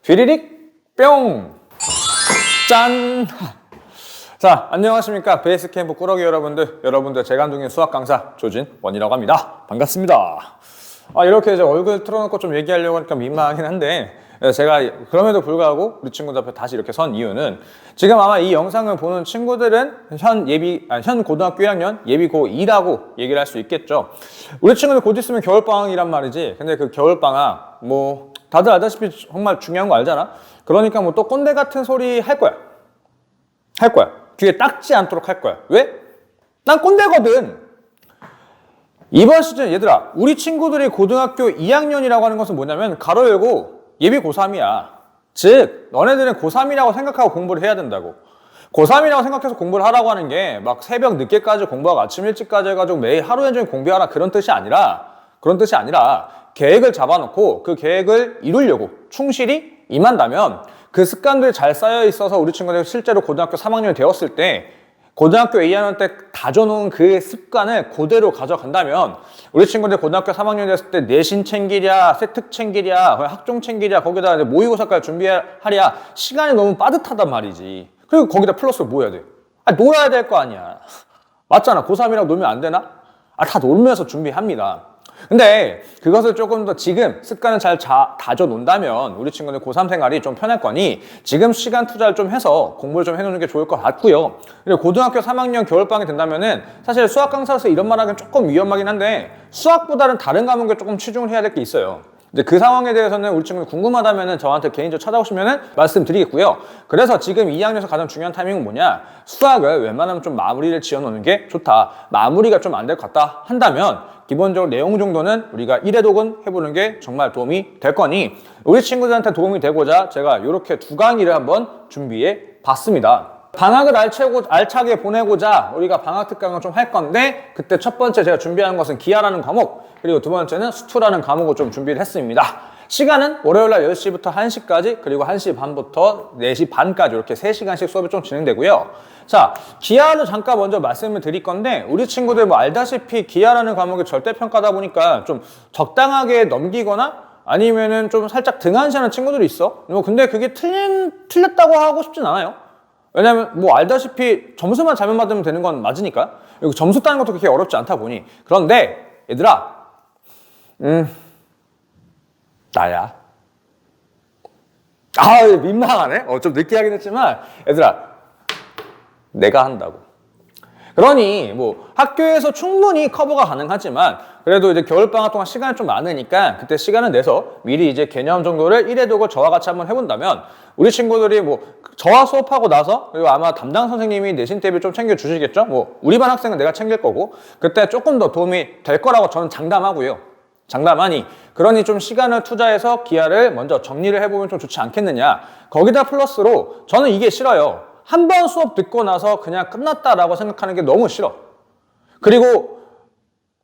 휘리릭 뿅! 짠! 자, 안녕하십니까. 베이스캠프 꾸러기 여러분들 재간둥이 수학 강사 조진원이라고 합니다. 반갑습니다. 이렇게 이제 얼굴 틀어놓고 좀 얘기하려고 하니까 민망하긴 한데, 제가 그럼에도 불구하고 우리 친구들 앞에 다시 이렇게 선 이유는, 지금 아마 이 영상을 보는 친구들은 현 고등학교 1학년 예비 고2라고 얘기를 할 수 있겠죠. 우리 친구들 곧 있으면 겨울방학이란 말이지. 근데 그 겨울방학 다들 알다시피 정말 중요한 거 알잖아. 그러니까 또 꼰대 같은 소리 할 거야. 귀에 닦지 않도록 할 거야. 왜? 난 꼰대거든. 이번 시즌 얘들아, 우리 친구들이 고등학교 2학년이라고 하는 것은 뭐냐면 가로 열고 예비 고3이야. 즉 너네들은 고3이라고 생각하고 공부를 해야 된다고. 고3이라고 생각해서 공부를 하라고 하는 게 막 새벽 늦게까지 공부하고 아침 일찍까지 해가지고 매일 하루 종일 공부하라 그런 뜻이 아니라 계획을 잡아놓고 그 계획을 이루려고 충실히 임한다면 그 습관들이 잘 쌓여 있어서 우리 친구들이 실제로 고등학교 3학년이 되었을 때 고등학교 2학년 때 다져놓은 그 습관을 그대로 가져간다면 우리 친구들 고등학교 3학년이 됐을 때 내신 챙기랴, 세특 챙기랴, 학종 챙기랴, 거기다 이제 모의고사까지 준비하랴 시간이 너무 빠듯하단 말이지. 그리고 거기다 플러스로 뭐 해야 돼? 놀아야 될 거 아니야. 맞잖아. 고3이랑 놀면 안 되나? 다 놀면서 준비합니다. 근데 그것을 조금 더 지금 습관을 잘 다져 놓는다면 우리 친구들 고3 생활이 좀 편할 거니 지금 시간 투자를 좀 해서 공부를 좀 해놓는 게 좋을 것 같고요. 그리고 고등학교 3학년 겨울방학이 된다면은 사실 수학 강사로서 이런 말 하기는 조금 위험하긴 한데 수학보다는 다른 과목에 조금 치중을 해야 될 게 있어요. 이제 그 상황에 대해서는 우리 친구들 궁금하다면은 저한테 개인적으로 찾아오시면은 말씀드리겠고요. 그래서 지금 2학년에서 가장 중요한 타이밍은 뭐냐? 수학을 웬만하면 좀 마무리를 지어 놓는 게 좋다. 마무리가 좀 안 될 것 같다 한다면 기본적으로 내용 정도는 우리가 1회 독은 해보는 게 정말 도움이 될 거니 우리 친구들한테 도움이 되고자 제가 이렇게 두 강의를 한번 준비해 봤습니다. 방학을 알차게 보내고자 우리가 방학 특강을 좀 할 건데 그때 첫 번째 제가 준비한 것은 기하라는 과목 그리고 두 번째는 수투라는 과목을 좀 준비를 했습니다. 시간은 월요일날 10시부터 1시까지 그리고 1시 반부터 4시 반까지 이렇게 3시간씩 수업이 좀 진행되고요. 자, 기하를 잠깐 먼저 말씀을 드릴 건데 우리 친구들 알다시피 기하라는 과목이 절대평가다 보니까 좀 적당하게 넘기거나 아니면은 좀 살짝 등한시하는 친구들이 있어. 근데 그게 틀렸다고 하고 싶진 않아요. 왜냐면 알다시피 점수만 잘못 받으면 되는 건 맞으니까. 그리고 점수 따는 것도 그렇게 어렵지 않다 보니. 그런데 얘들아 나야. 민망하네. 좀 늦게 하긴 했지만 얘들아 내가 한다고. 그러니 학교에서 충분히 커버가 가능하지만 그래도 이제 겨울방학 동안 시간이 좀 많으니까 그때 시간을 내서 미리 이제 개념 정도를 1회 독을 저와 같이 한번 해본다면 우리 친구들이 저와 수업하고 나서 그리고 아마 담당 선생님이 내신 대비 좀 챙겨주시겠죠? 우리 반 학생은 내가 챙길 거고 그때 조금 더 도움이 될 거라고 저는 장담하고요. 장담하니 그러니 좀 시간을 투자해서 기하를 먼저 정리를 해보면 좀 좋지 않겠느냐. 거기다 플러스로 저는 이게 싫어요. 한 번 수업 듣고 나서 그냥 끝났다라고 생각하는 게 너무 싫어. 그리고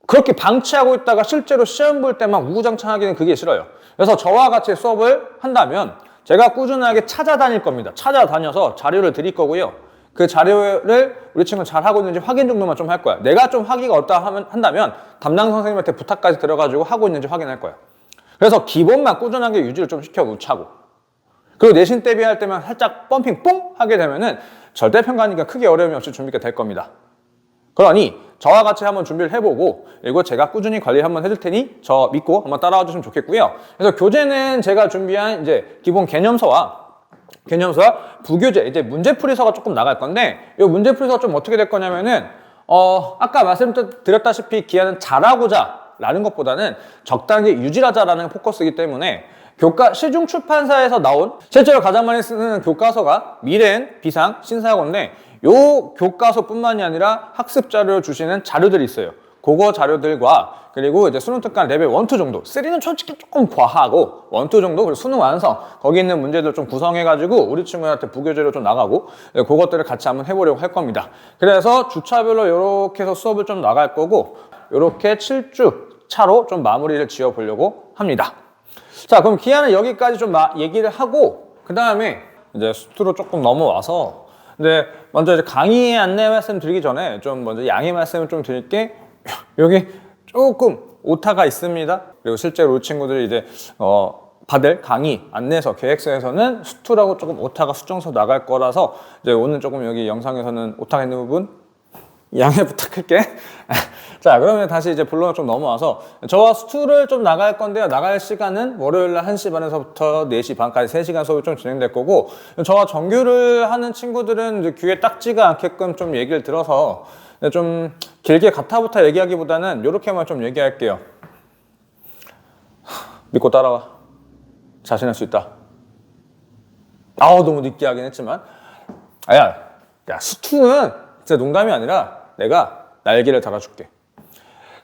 그렇게 방치하고 있다가 실제로 시험 볼 때만 우구장창하기는 그게 싫어요. 그래서 저와 같이 수업을 한다면 제가 꾸준하게 찾아다닐 겁니다. 찾아다녀서 자료를 드릴 거고요. 그 자료를 우리 친구가 잘 하고 있는지 확인 정도만 좀 할 거야. 내가 좀 하기가 어렵다 한다면 담당 선생님한테 부탁까지 들어가지고 하고 있는지 확인할 거야. 그래서 기본만 꾸준하게 유지를 좀 시켜놓자고. 그리고 내신 대비할 때만 살짝 펌핑 뽕 하게 되면은 절대평가니까 크게 어려움이 없이 준비가 될 겁니다. 그러니 저와 같이 한번 준비를 해보고 그리고 제가 꾸준히 관리 한번 해줄 테니 저 믿고 한번 따라와 주시면 좋겠고요. 그래서 교재는 제가 준비한 이제 기본 개념서와 부교재, 이제 문제풀이서가 조금 나갈 건데 이 문제풀이서가 좀 어떻게 될 거냐면은 아까 말씀드렸다시피 기하는 잘하고자 라는 것보다는 적당히 유지하자라는 포커스이기 때문에 시중 출판사에서 나온 실제로 가장 많이 쓰는 교과서가 미래엔 비상 신사학원인데 요 교과서뿐만이 아니라 학습 자료를 주시는 자료들이 있어요. 그거 자료들과 그리고 이제 수능 특강 레벨 1, 2 정도 3는 솔직히 조금 과하고 1, 2 정도 그리고 수능 완성 거기 있는 문제들 좀 구성해가지고 우리 친구한테 부교재로 좀 나가고 그것들을 같이 한번 해보려고 할 겁니다. 그래서 주차별로 이렇게 해서 수업을 좀 나갈 거고 이렇게 7주 차로 좀 마무리를 지어 보려고 합니다. 자, 그럼 기하는 여기까지 좀 얘기를 하고 그 다음에 이제 수투로 조금 넘어와서 먼저 이제 강의 안내 말씀 드리기 전에 좀 먼저 양해 말씀을 좀 드릴게. 여기 조금 오타가 있습니다. 그리고 실제로 우리 친구들이 이제 받을 강의 안내서 계획서에서는 수투라고 조금 오타가 수정서 나갈 거라서 이제 오늘 조금 여기 영상에서는 오타가 있는 부분 양해 부탁할게. 자, 그러면 다시 이제 본론으로 좀 넘어와서 저와 수투를 좀 나갈 건데요. 나갈 시간은 월요일 날 1시 반에서부터 4시 반까지 3시간 수업이 좀 진행될 거고, 저와 정규를 하는 친구들은 이제 귀에 딱지가 않게끔 좀 얘기를 들어서 좀 길게 가타부타 얘기하기보다는 이렇게만 좀 얘기할게요. 믿고 따라와. 자신할 수 있다. 너무 느끼하긴 했지만. 야, 수투는 진짜 농담이 아니라 내가 날개를 달아줄게.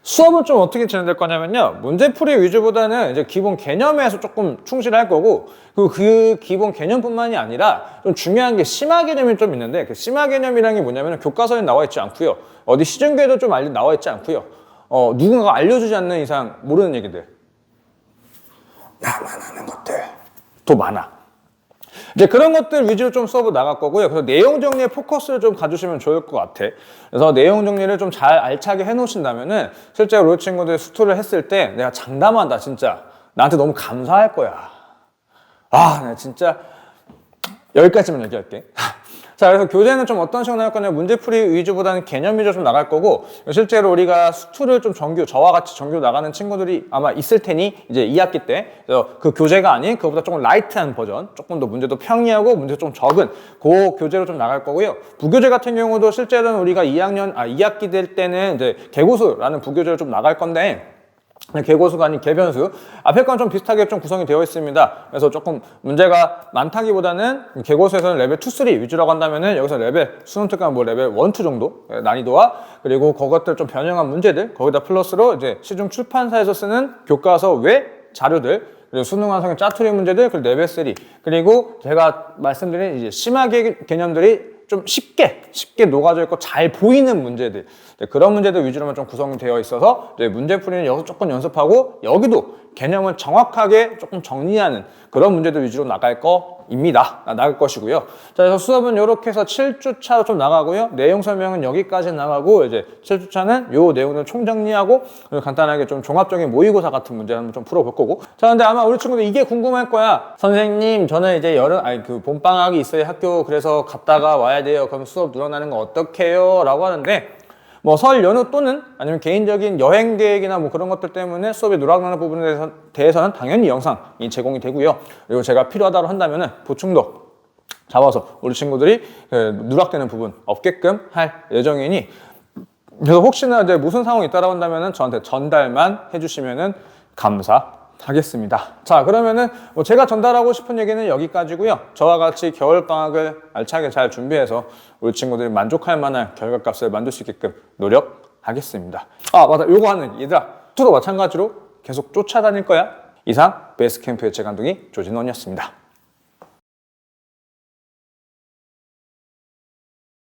수업은 좀 어떻게 진행될 거냐면요. 문제풀이 위주보다는 이제 기본 개념에서 조금 충실할 거고, 그리고 그 기본 개념뿐만이 아니라 좀 중요한 게 심화 개념이 좀 있는데, 그 심화 개념이라는 게 뭐냐면 교과서에 나와 있지 않고요. 어디 시중교에도 좀 나와 있지 않고요. 누군가가 알려주지 않는 이상 모르는 얘기들. 나만 아는 것들. 더 많아. 이제 그런 것들 위주로 좀 수업을 나갈 거고요. 그래서 내용 정리에 포커스를 좀 가주시면 좋을 것 같아. 그래서 내용 정리를 좀 잘 알차게 해놓으신다면은 실제로 우리 친구들 수투를 했을 때 내가 장담한다, 진짜. 나한테 너무 감사할 거야. 나 진짜 여기까지만 얘기할게. 자, 그래서 교재는 좀 어떤 식으로 나갈 거냐, 문제풀이 위주보다는 개념 위주로 좀 나갈 거고, 실제로 우리가 수투를 좀 저와 같이 정규 나가는 친구들이 아마 있을 테니, 이제 2학기 때, 그래서 그 교재가 아닌, 그거보다 조금 라이트한 버전, 조금 더 문제도 평이하고, 문제도 좀 적은, 그 교재로 좀 나갈 거고요. 부교재 같은 경우도 실제로는 우리가 2학기 될 때는 이제 개고수라는 부교재를 좀 나갈 건데, 개고수가 아닌 개변수, 앞에 건 좀 비슷하게 좀 구성이 되어 있습니다. 그래서 조금 문제가 많다기보다는 개고수에서는 레벨 2, 3 위주라고 한다면은 여기서 레벨 수능 특강 레벨 1, 2 정도 난이도와, 그리고 그것들 좀 변형한 문제들, 거기다 플러스로 이제 시중 출판사에서 쓰는 교과서 외 자료들, 그리고 수능 완성의 짜투리 문제들, 그리고 레벨 3, 그리고 제가 말씀드린 이제 심화 개념들이 좀 쉽게 녹아져 있고 잘 보이는 문제들, 그런 문제들 위주로만 좀 구성이 되어 있어서 이제 문제풀이는 여기서 조금 연습하고, 여기도 개념을 정확하게 조금 정리하는 그런 문제들 위주로 나갈 것이고요. 자, 그래서 수업은 이렇게 해서 7주차로 좀 나가고요. 내용 설명은 여기까지 나가고, 이제 7주차는 요 내용을 총정리하고, 그리고 간단하게 좀 종합적인 모의고사 같은 문제 한번 좀 풀어볼 거고. 자, 근데 아마 우리 친구들 이게 궁금할 거야. 선생님, 저는 이제 봄방학이 있어요. 학교. 그래서 갔다가 와야 돼요. 그럼 수업 늘어나는 거 어떡해요? 라고 하는데, 뭐 설 연휴 또는 아니면 개인적인 여행 계획이나 뭐 그런 것들 때문에 수업이 누락나는 부분에 대해서는 당연히 영상이 제공이 되고요. 그리고 제가 필요하다고 한다면은 보충도 잡아서 우리 친구들이 누락되는 부분 없게끔 할 예정이니, 그래서 혹시나 이제 무슨 상황이 있다라고 한다면은 저한테 전달만 해주시면은 감사하겠습니다. 자, 그러면은 뭐 제가 전달하고 싶은 얘기는 여기까지고요. 저와 같이 겨울방학을 알차게 잘 준비해서 우리 친구들이 만족할 만한 결과값을 만들 수 있게끔 노력하겠습니다. 맞다. 요거 하는, 얘들아, 투도 마찬가지로 계속 쫓아다닐 거야. 이상 베이스캠프의 재간둥이 조진원이었습니다.